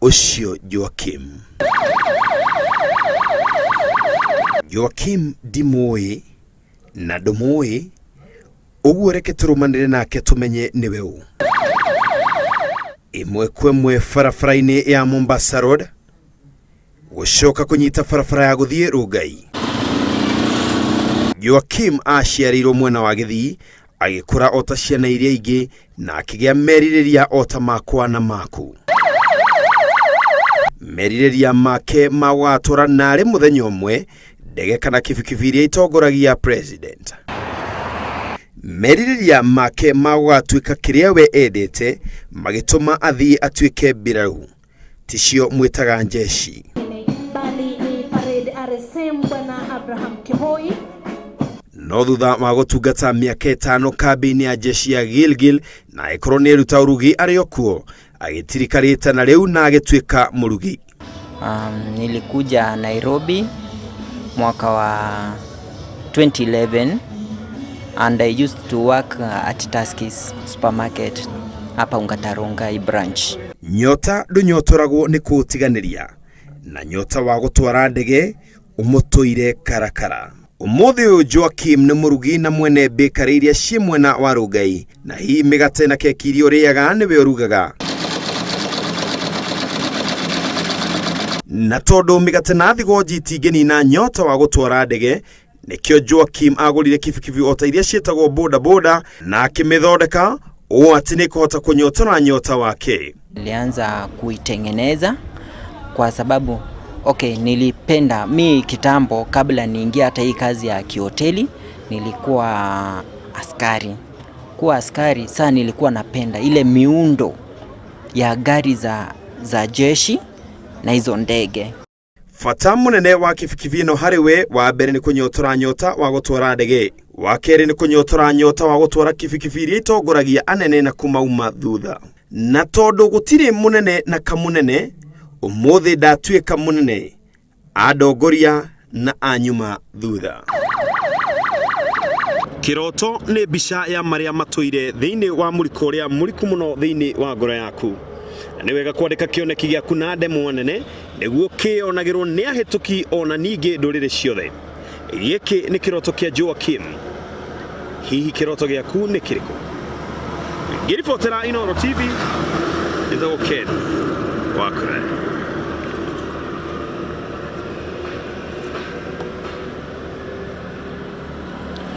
ucio Joakim dimoi na domoi uguo reke turumanire nake tumenye niwe u. Imwe kwemwe barabara-ini ya Mombasa Road gucoka kunyita barabara ya guthie Rongai. Joakim aciarirwo mwena wa Githii agikura ota ciana iria ingi na akigea meririria ota makwa na maku. Meririria make magwatura nari muthenya umwe ndege kana kibikibi iria itongoragia president. Meririria make magwatuika kiria we endete magituma athii atuike mbirau ticio mwitaga njeshi. Bali ni parade RSM bwana Abraham Kihoi. No thutha wa gutungata miaka 5 kambini ya jeshi ya Gilgil na ikorwo ni ruta urugi ario kuo agitirikarite na riu na agituika murugi. Nilikuja Nairobi mwaka wa 2011 and I used to work at Tuskys supermarket hapa Rongai branch. Nyota ndunyotoragwo ni kutiganiria na nyota wa gutwara ndege umutoire karakara. Umuthi uyu Joakim ni murugi na mwene bakery iria cie mwena wa Rongai na hii migate na keki iria uriaga niwe urugaga. Na tondu migate na thigoji itingeni na nyota wa gutwara ndege nikio Joakim agurire kibikibi ota iria cietagwo boda boda na akimithondeka o ati ni kuhota kunyotora nyota wake. Nilianza kuitengeneza kwa sababu nilipenda mi kitambo kabla niingia hata hii kazi ya kihoteli nilikuwa askari. Kuwa askari sana nilikuwa napenda ile miundo ya gari za jeshi na hizo ndege. Fata munene wa kibikibi no hariwe wa mbere ni kunyotora nyota wa gutwara ndege. Wa keri ni kunyotora nyota wa gutwara kibikibi iria itongoragia anene na kumauma thutha. Na tondu gutiri munene na kamunene umuthi ndatuika munene adongoria na anyuma thutha. Kiroto ni bisha ya maria matuire thiini wa muriko ria muriku muno thiini wa ngoro yaku. Ni wega kwandika kioneki giaku na ndemo nene niguo kionagirwo ni ahituki ona ningi ndurire ciothe. Giki ni kiroto kia Joakim. Hihi kiroto giaku ni kiriku? Ngiribotera Inooro TV ithago Ken Wakure.